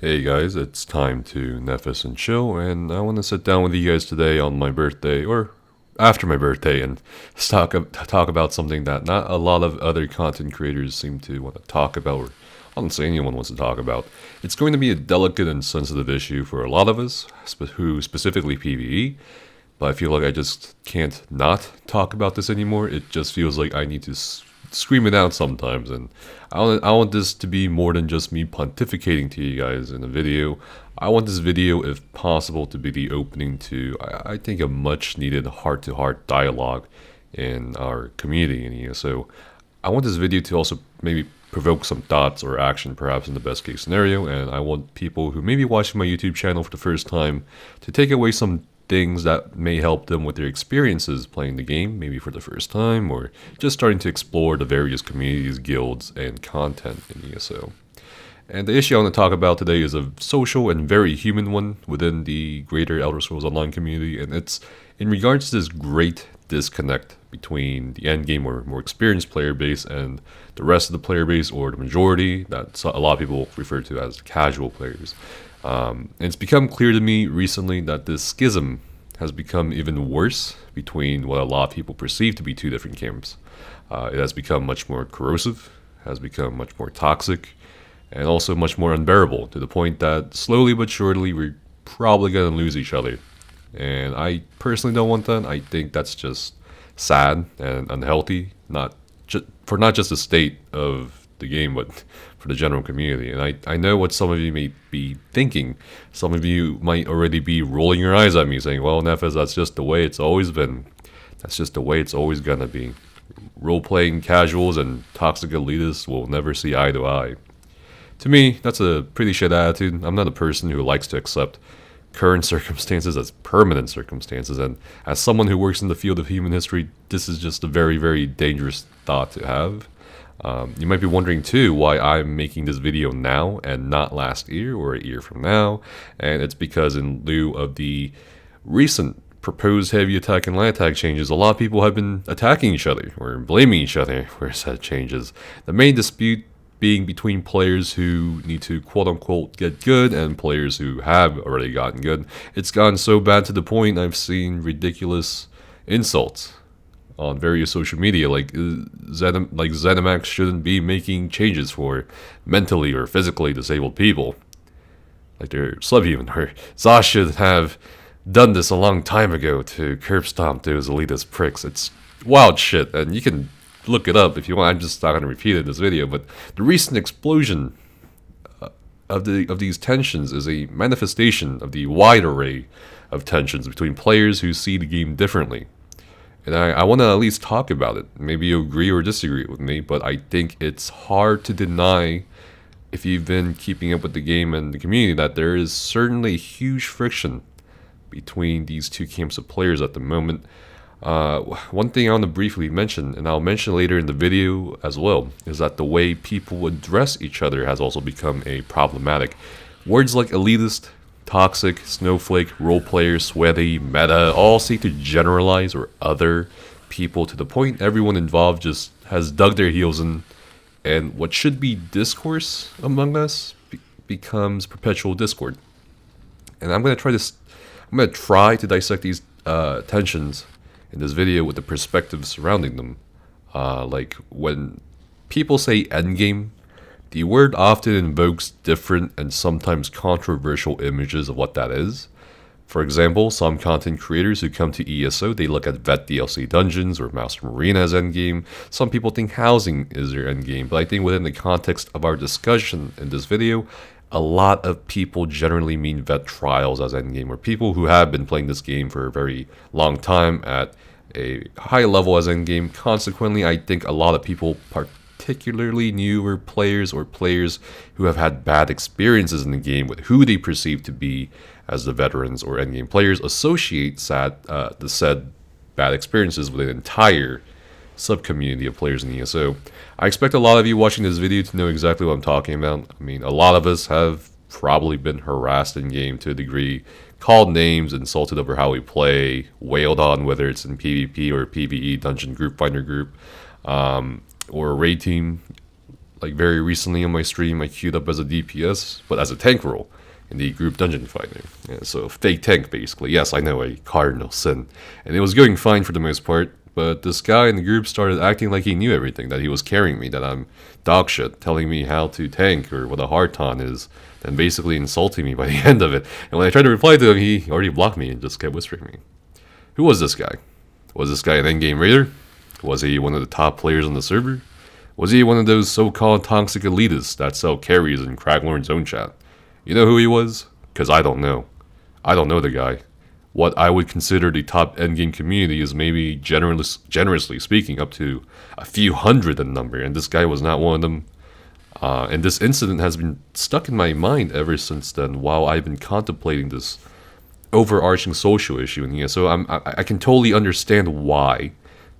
Hey guys, it's time to Nefis and chill, and I want to sit down with you guys today on my birthday, or after my birthday, and talk about something that not a lot of other content creators seem to want to talk about, or honestly anyone wants to talk about. It's going to be a delicate and sensitive issue for a lot of us, who specifically PvE, but I feel like I just can't not talk about this anymore. It just feels like I need to scream it out sometimes, and I want this to be more than just me pontificating to you guys in a video. I want this video, if possible, to be the opening to, I think, a much needed heart-to-heart dialogue in our community in ESO. I want this video to also maybe provoke some thoughts or action, perhaps in the best case scenario, and I want people who may be watching my YouTube channel for the first time to take away some things that may help them with their experiences playing the game, maybe for the first time, or just starting to explore the various communities, guilds, and content in ESO. And the issue I want to talk about today is a social and very human one within the greater Elder Scrolls Online community, and it's in regards to this great disconnect between the endgame or more experienced player base and the rest of the player base, or the majority that a lot of people refer to as casual players. And it's become clear to me recently that this schism has become even worse between what a lot of people perceive to be two different camps. It has become much more corrosive, has become much more toxic, and also much more unbearable, to the point that slowly but surely we're probably going to lose each other. And I personally don't want that. I think that's just sad and unhealthy, not just the state of the game, but for the general community. And I know what some of you may be thinking. Some of you might already be rolling your eyes at me saying, well, Nefes, that's just the way it's always been. That's just the way it's always gonna be. Role-playing casuals and toxic elitists will never see eye to eye. To me, that's a pretty shit attitude. I'm not a person who likes to accept current circumstances as permanent circumstances, and as someone who works in the field of human history, this is just a very, very dangerous thought to have. You might be wondering too why I'm making this video now and not last year or a year from now, and it's because in lieu of the recent proposed heavy attack and light attack changes, a lot of people have been attacking each other or blaming each other for said changes. The main dispute being between players who need to quote-unquote get good and players who have already gotten good. It's gotten so bad to the point I've seen ridiculous insults on various social media, like ZeniMax shouldn't be making changes for mentally or physically disabled people, like they're subhuman, or Zosh should have done this a long time ago to curb stomp those elitist pricks. It's wild shit, and you can look it up if you want. I'm just not going to repeat it in this video, but the recent explosion of these tensions is a manifestation of the wide array of tensions between players who see the game differently. And I want to at least talk about it. Maybe you agree or disagree with me, but I think it's hard to deny, if you've been keeping up with the game and the community, that there is certainly huge friction between these two camps of players at the moment. One thing I want to briefly mention, and I'll mention later in the video as well, is that the way people address each other has also become a problematic. Words like elitist, toxic, snowflake, role player, sweaty, meta all seek to generalize or other people to the point everyone involved just has dug their heels in, and what should be discourse among us becomes perpetual discord. And I'm gonna try to dissect these tensions in this video with the perspective surrounding them. Like when people say endgame, the word often invokes different and sometimes controversial images of what that is. For example, some content creators who come to ESO, they look at Vet DLC dungeons or Master Marina as endgame. Some people think housing is their endgame, but I think within the context of our discussion in this video, a lot of people generally mean Vet Trials as endgame, or people who have been playing this game for a very long time at a high level as endgame. Consequently, I think a lot of people, particularly newer players or players who have had bad experiences in the game with who they perceive to be as the veterans or endgame players, associate the said bad experiences with an entire sub-community of players in ESO. I expect a lot of you watching this video to know exactly what I'm talking about. I mean, a lot of us have probably been harassed in game to a degree, called names, insulted over how we play, wailed on, whether it's in PvP or PvE, Dungeon Group Finder Group, or a raid team. Like very recently on my stream, I queued up as a DPS, but as a tank role in the group dungeon fighter. Yeah, so fake tank basically. Yes, I know, a cardinal sin. And it was going fine for the most part, but this guy in the group started acting like he knew everything, that he was carrying me, that I'm dog shit, telling me how to tank or what a hard ton is, and basically insulting me by the end of it. And when I tried to reply to him, he already blocked me and just kept whispering me. Who was this guy? Was this guy an endgame raider? Was he one of the top players on the server? Was he one of those so-called toxic elitists that sell carries in Craglorn's own chat? You know who he was? Because I don't know. I don't know the guy. What I would consider the top endgame community is maybe generously speaking up to a few hundred in number, and this guy was not one of them. And this incident has been stuck in my mind ever since then, while I've been contemplating this overarching social issue in here. So I can totally understand why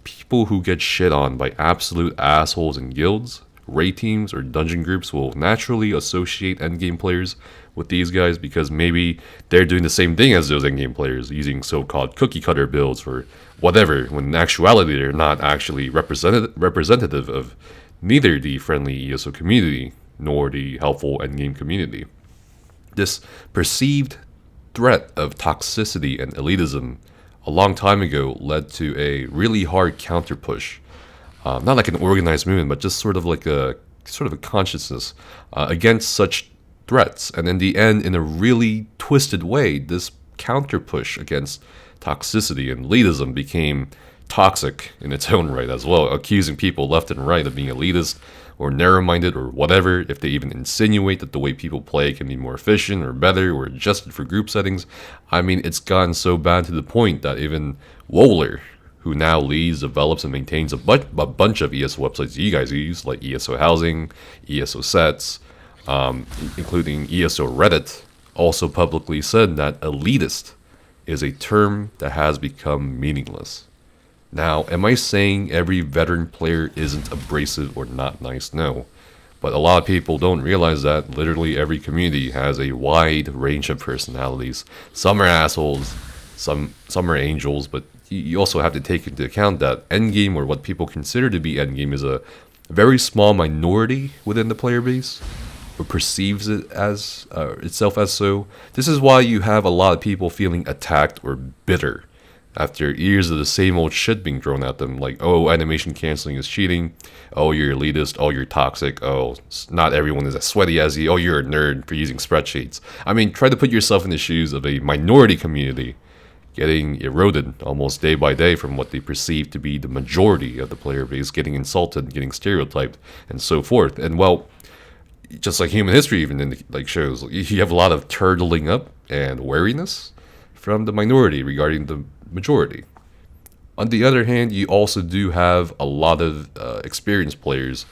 people who get shit on by absolute assholes in guilds, raid teams, or dungeon groups will naturally associate endgame players with these guys, because maybe they're doing the same thing as those endgame players, using so-called cookie cutter builds or whatever, when in actuality they're not actually representative of neither the friendly ESO community nor the helpful endgame community. This perceived threat of toxicity and elitism a long time ago led to a really hard counter push, not like an organized movement, but just sort of a consciousness against such threats. And in the end, in a really twisted way, this counter push against toxicity and elitism became toxic in its own right as well, accusing people left and right of being elitist or narrow-minded or whatever, if they even insinuate that the way people play can be more efficient or better or adjusted for group settings. I mean, it's gotten so bad to the point that even Wohler, who now leads, develops, and maintains a bunch of ESO websites you guys use, like ESO Housing, ESO Sets, including ESO Reddit, also publicly said that elitist is a term that has become meaningless. Now, am I saying every veteran player isn't abrasive or not nice? No. But a lot of people don't realize that literally every community has a wide range of personalities. Some are assholes, some are angels, but you also have to take into account that endgame, or what people consider to be endgame, is a very small minority within the player base, or perceives it as itself as so. This is why you have a lot of people feeling attacked or bitter after years of the same old shit being thrown at them, like, oh, animation canceling is cheating, oh, you're elitist, oh, you're toxic, oh, not everyone is as sweaty as you, oh, you're a nerd for using spreadsheets. I mean, try to put yourself in the shoes of a minority community getting eroded almost day by day from what they perceive to be the majority of the player base, getting insulted, getting stereotyped, and so forth. And well, just like human history even in shows, you have a lot of turtling up and wariness from the minority regarding the majority. On the other hand, you also do have a lot of experienced players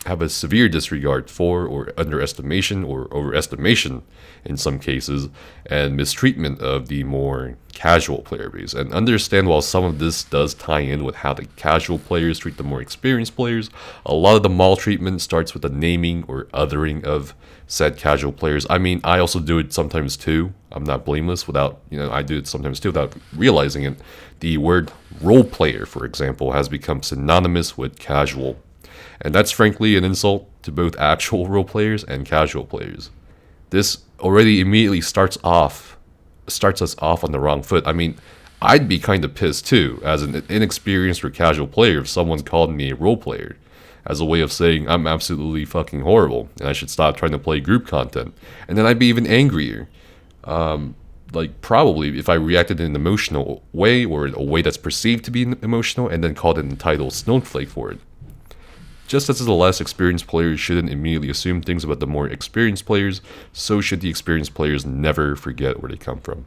have a severe disregard for, or underestimation or overestimation in some cases, and mistreatment of the more casual player base. And understand, while some of this does tie in with how the casual players treat the more experienced players, a lot of the maltreatment starts with the naming or othering of said casual players. I mean, I also do it sometimes too. I'm not blameless I do it sometimes too without realizing it. The word role player, for example, has become synonymous with casual. And that's frankly an insult to both actual role players and casual players. This already immediately starts us off on the wrong foot. I mean, I'd be kind of pissed too, as an inexperienced or casual player, if someone called me a role player, as a way of saying I'm absolutely fucking horrible and I should stop trying to play group content. And then I'd be even angrier. Probably if I reacted in an emotional way, or a way that's perceived to be emotional, and then called an entitled snowflake for it. Just as the less experienced players shouldn't immediately assume things about the more experienced players, so should the experienced players never forget where they come from.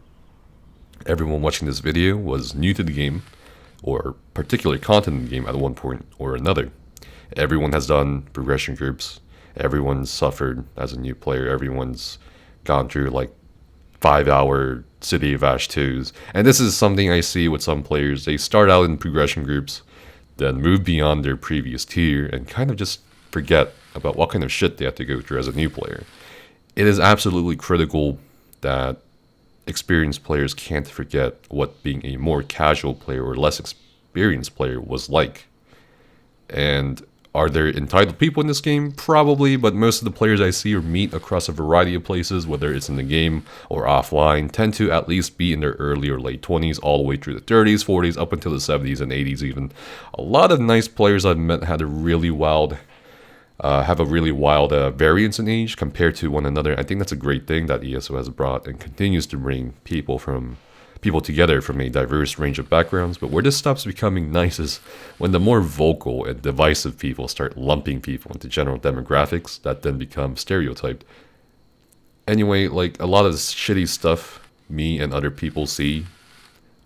Everyone watching this video was new to the game, or particular content in the game at one point or another. Everyone has done progression groups. Everyone's suffered as a new player. Everyone's gone through 5-hour City of Ash 2s. And this is something I see with some players. They start out in progression groups, then move beyond their previous tier, and kind of just forget about what kind of shit they have to go through as a new player. It is absolutely critical that experienced players can't forget what being a more casual player or less experienced player was like. And are there entitled people in this game? Probably, but most of the players I see or meet across a variety of places, whether it's in the game or offline, tend to at least be in their early or late 20s, all the way through the 30s, 40s, up until the 70s and 80s even. A lot of nice players I've met had a really wild have a really wild variance in age compared to one another. I think that's a great thing that ESO has brought and continues to bring people together from a diverse range of backgrounds. But where this stops becoming nice is when the more vocal and divisive people start lumping people into general demographics that then become stereotyped. Anyway, like a lot of this shitty stuff me and other people see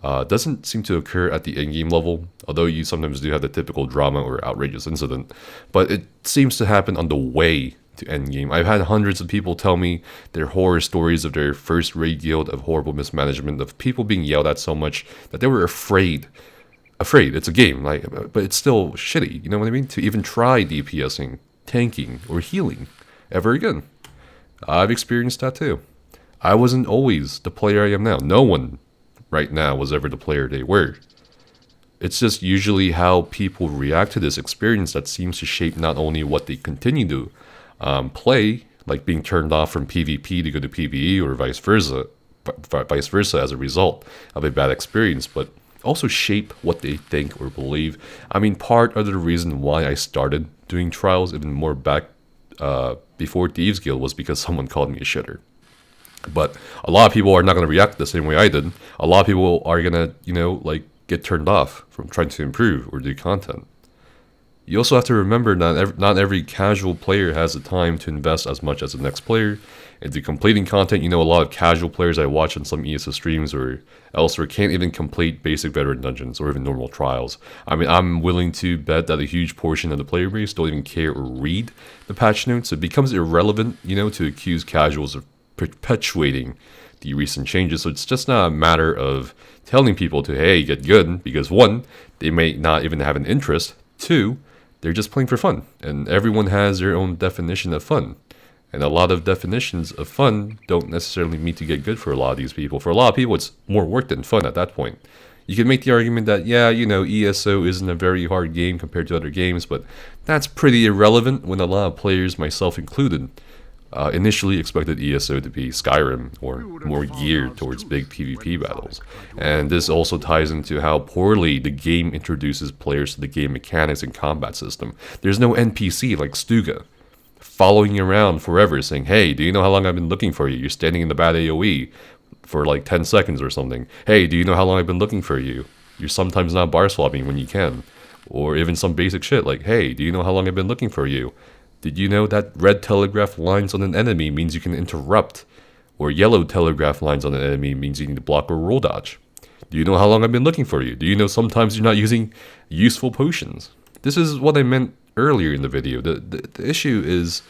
doesn't seem to occur at the endgame level, although you sometimes do have the typical drama or outrageous incident, but it seems to happen on the way to endgame. I've had hundreds of people tell me their horror stories of their first raid guild, of horrible mismanagement, of people being yelled at so much that they were afraid. It's a game, like, but it's still shitty, you know what I mean? To even try DPSing, tanking, or healing ever again. I've experienced that too. I wasn't always the player I am now. No one right now was ever the player they were. It's just usually how people react to this experience that seems to shape not only what they continue to play, like being turned off from PvP to go to PvE or vice versa as a result of a bad experience, but also shape what they think or believe. I mean, part of the reason why I started doing trials even more back before Thieves Guild was because someone called me a shitter. But a lot of people are not going to react the same way I did. A lot of people are going to, like, get turned off from trying to improve or do content. You also have to remember that not every casual player has the time to invest as much as the next player into completing content. A lot of casual players I watch on some ESO streams or elsewhere can't even complete basic veteran dungeons or even normal trials. I mean, I'm willing to bet that a huge portion of the player base don't even care or read the patch notes. It becomes irrelevant, to accuse casuals of perpetuating the recent changes. So it's just not a matter of telling people to, hey, get good, because one, they may not even have an interest. Two, they're just playing for fun, and everyone has their own definition of fun. And a lot of definitions of fun don't necessarily mean to get good for a lot of these people. For a lot of people, it's more work than fun at that point. You can make the argument that, ESO isn't a very hard game compared to other games, but that's pretty irrelevant when a lot of players, myself included, initially expected ESO to be Skyrim or more geared towards big PvP battles. And this also ties into how poorly the game introduces players to the game mechanics and combat system. There's no NPC like Stuga following you around forever saying, hey, do you know how long I've been looking for you? You're standing in the bad AoE for like 10 seconds or something. Hey, do you know how long I've been looking for you? You're sometimes not bar swapping when you can. Or even some basic shit like, hey, do you know how long I've been looking for you? Did you know that red telegraph lines on an enemy means you can interrupt? Or yellow telegraph lines on an enemy means you need to block or roll dodge? Do you know how long I've been looking for you? Do you know sometimes you're not using useful potions? This is what I meant earlier in the video. The issue is,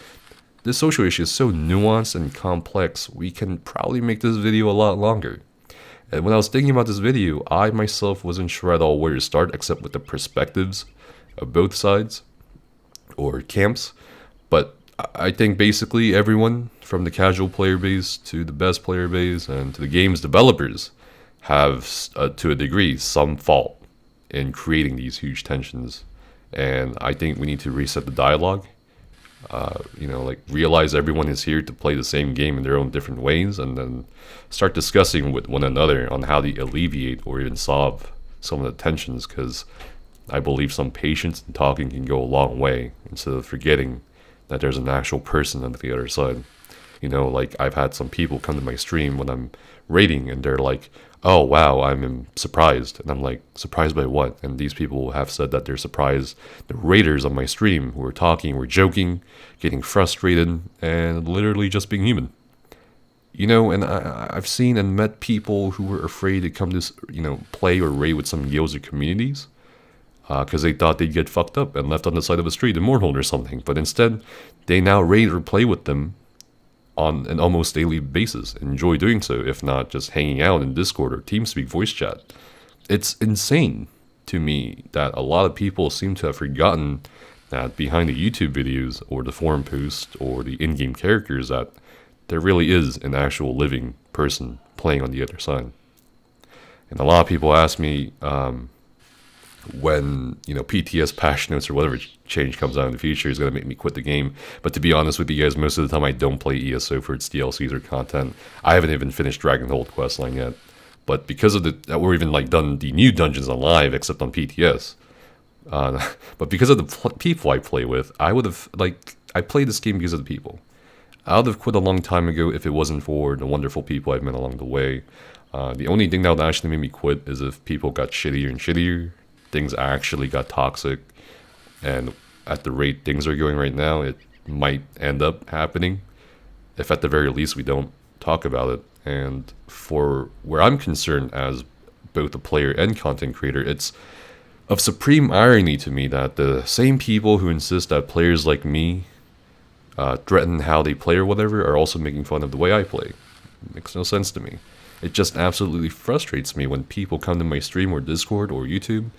the social issue is so nuanced and complex, we can probably make this video a lot longer. And when I was thinking about this video, I myself wasn't sure at all where to start except with the perspectives of both sides or camps. But I think basically everyone, from the casual player base to the best player base and to the game's developers, have, to a degree, some fault in creating these huge tensions. And I think we need to reset the dialogue. Realize everyone is here to play the same game in their own different ways, and then start discussing with one another on how to alleviate or even solve some of the tensions, because I believe some patience and talking can go a long way, instead of forgetting that there's an actual person on the other side. I've had some people come to my stream when I'm raiding, and they're like, oh wow, I'm surprised. And I'm like, surprised by what? And these people have said that they're surprised the raiders on my stream who are talking, were joking, getting frustrated, and literally just being human. And I've seen and met people who were afraid to come to, play or raid with some guilds or communities, because they thought they'd get fucked up and left on the side of the street in Mournhold or something. But instead, they now raid or play with them on an almost daily basis, and enjoy doing so, if not just hanging out in Discord or TeamSpeak voice chat. It's insane to me that a lot of people seem to have forgotten that behind the YouTube videos or the forum posts or the in-game characters, that there really is an actual living person playing on the other side. And a lot of people ask me, when PTS patch notes or whatever change comes out in the future is going to make me quit the game. But to be honest with you guys, most of the time I don't play ESO for its DLCs or content. I haven't even finished Dragonhold questline yet. But because of we're even like done the new dungeons on live, except on PTS. But because of the people I play with, I would have I played this game because of the people. I would have quit a long time ago if it wasn't for the wonderful people I've met along the way. The only thing that would actually make me quit is if people got shittier and shittier. Things actually got toxic, and at the rate things are going right now, it might end up happening. If at the very least we don't talk about it. And for where I'm concerned as both a player and content creator, it's of supreme irony to me that the same people who insist that players like me threaten how they play or whatever are also making fun of the way I play. It makes no sense to me. It just absolutely frustrates me when people come to my stream or Discord or YouTube,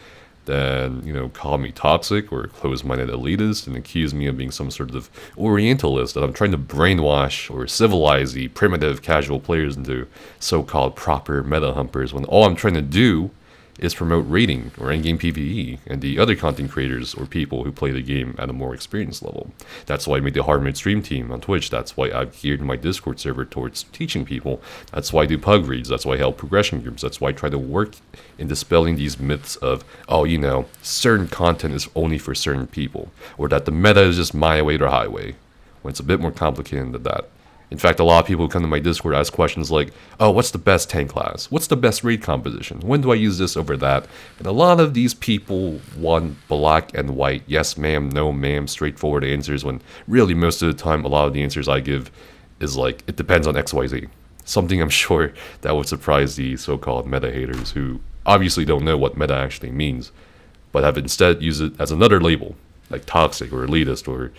then, call me toxic or close-minded elitist and accuse me of being some sort of Orientalist, that I'm trying to brainwash or civilize the primitive casual players into so-called proper meta humpers, when all I'm trying to do is promote raiding or endgame PvE and the other content creators or people who play the game at a more experienced level. That's why I made the hard mode stream team on Twitch. That's why I've geared my Discord server towards teaching people. That's why I do pug reads. That's why I help progression groups. That's why I try to work in dispelling these myths of, certain content is only for certain people, or that the meta is just my way or highway, when it's a bit more complicated than that. In fact, a lot of people who come to my Discord ask questions like, oh, what's the best tank class? What's the best raid composition? When do I use this over that? And a lot of these people want black and white, yes ma'am, no ma'am, straightforward answers, when really most of the time a lot of the answers I give is like, it depends on XYZ. Something I'm sure that would surprise the so-called meta haters who obviously don't know what meta actually means, but have instead used it as another label, like toxic or elitist or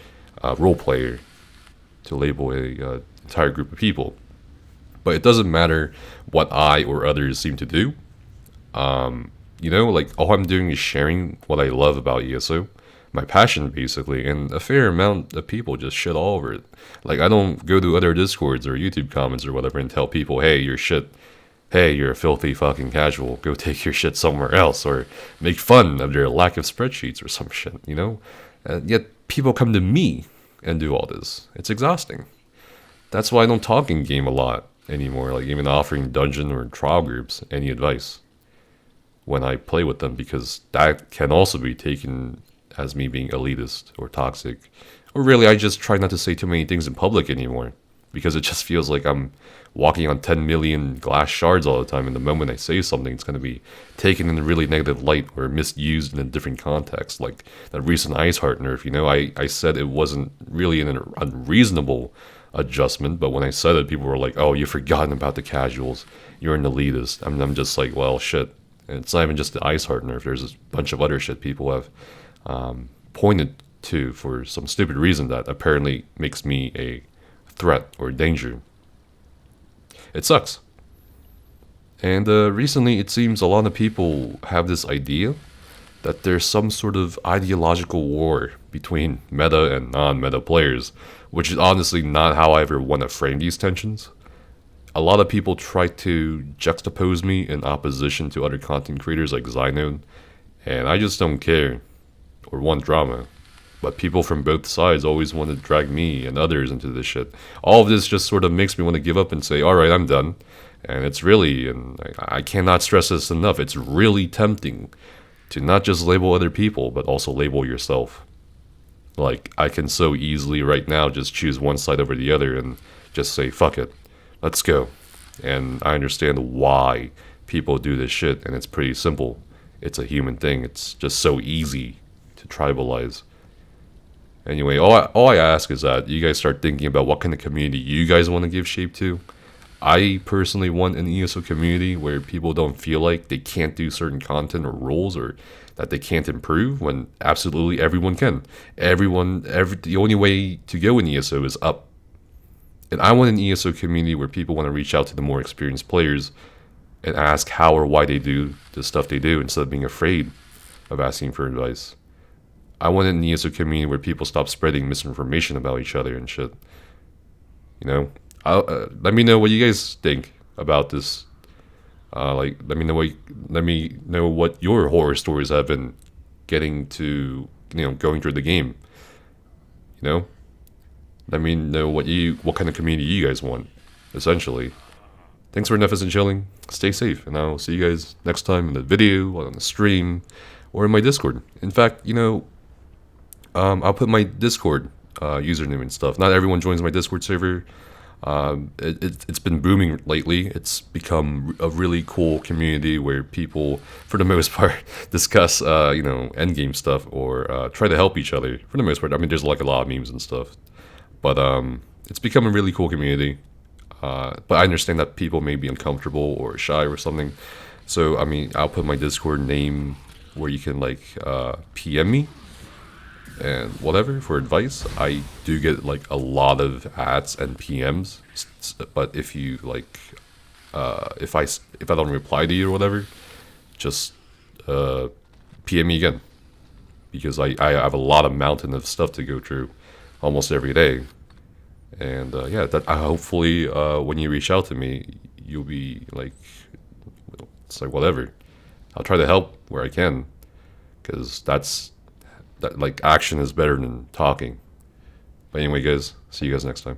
role player, to label a entire group of people. But it doesn't matter what I or others seem to do. All I'm doing is sharing what I love about ESO, my passion basically, and a fair amount of people just shit all over it. Like, I don't go to other Discords or YouTube comments or whatever and tell people, hey, you're shit. Hey, you're a filthy fucking casual. Go take your shit somewhere else, or make fun of their lack of spreadsheets or some shit, And yet people come to me and do all this. It's exhausting. That's why I don't talk in game a lot anymore, like even offering dungeon or trial groups any advice when I play with them, because that can also be taken as me being elitist or toxic. Or really, I just try not to say too many things in public anymore, because it just feels like I'm walking on 10 million glass shards all the time, and the moment I say something, it's going to be taken in a really negative light or misused in a different context. Like that recent Ice Heart nerf, I said it wasn't really an unreasonable adjustment, but when I said it, people were like, oh, you've forgotten about the casuals, you're an elitist. I'm just like, well, shit. And it's not even just the Ice Heart nerf, there's a bunch of other shit people have pointed to for some stupid reason that apparently makes me a threat or danger. It sucks. And recently it seems a lot of people have this idea that there's some sort of ideological war between meta and non-meta players, which is honestly not how I ever want to frame these tensions. A lot of people try to juxtapose me in opposition to other content creators like Xynode, and I just don't care or want drama. But people from both sides always want to drag me and others into this shit. All of this just sort of makes me want to give up and say, alright, I'm done. And it's really, and I cannot stress this enough, it's really tempting to not just label other people, but also label yourself. Like, I can so easily right now just choose one side over the other and just say, fuck it, let's go. And I understand why people do this shit, and it's pretty simple. It's a human thing. It's just so easy to tribalize. Anyway, all I ask is that you guys start thinking about what kind of community you guys want to give shape to. I personally want an ESO community where people don't feel like they can't do certain content or roles, or that they can't improve, when absolutely everyone can. The only way to go in ESO is up. And I want an ESO community where people want to reach out to the more experienced players and ask how or why they do the stuff they do, instead of being afraid of asking for advice. I want an ESO community where people stop spreading misinformation about each other and shit. Let me know what you guys think about this Like, let me know what your horror stories have been getting to, going through the game. You know, let me know what kind of community you guys want. Essentially, thanks for Nefis and chilling. Stay safe, and I'll see you guys next time in the video, on the stream, or in my Discord. In fact, I'll put my Discord username and stuff. Not everyone joins my Discord server. It's been booming lately. It's become a really cool community where people, for the most part, discuss, endgame stuff or try to help each other. For the most part, I mean, there's like a lot of memes and stuff, but it's become a really cool community. But I understand that people may be uncomfortable or shy or something. So I mean, I'll put my Discord name where you can like PM me and whatever for advice. I do get like a lot of ads and PMs, but if you like, if I don't reply to you or whatever, just PM me again because I have a lot of mountain of stuff to go through almost every day, and yeah, that hopefully when you reach out to me, you'll be like, it's like whatever. I'll try to help where I can because that like action is better than talking. But anyway, guys, see you guys next time.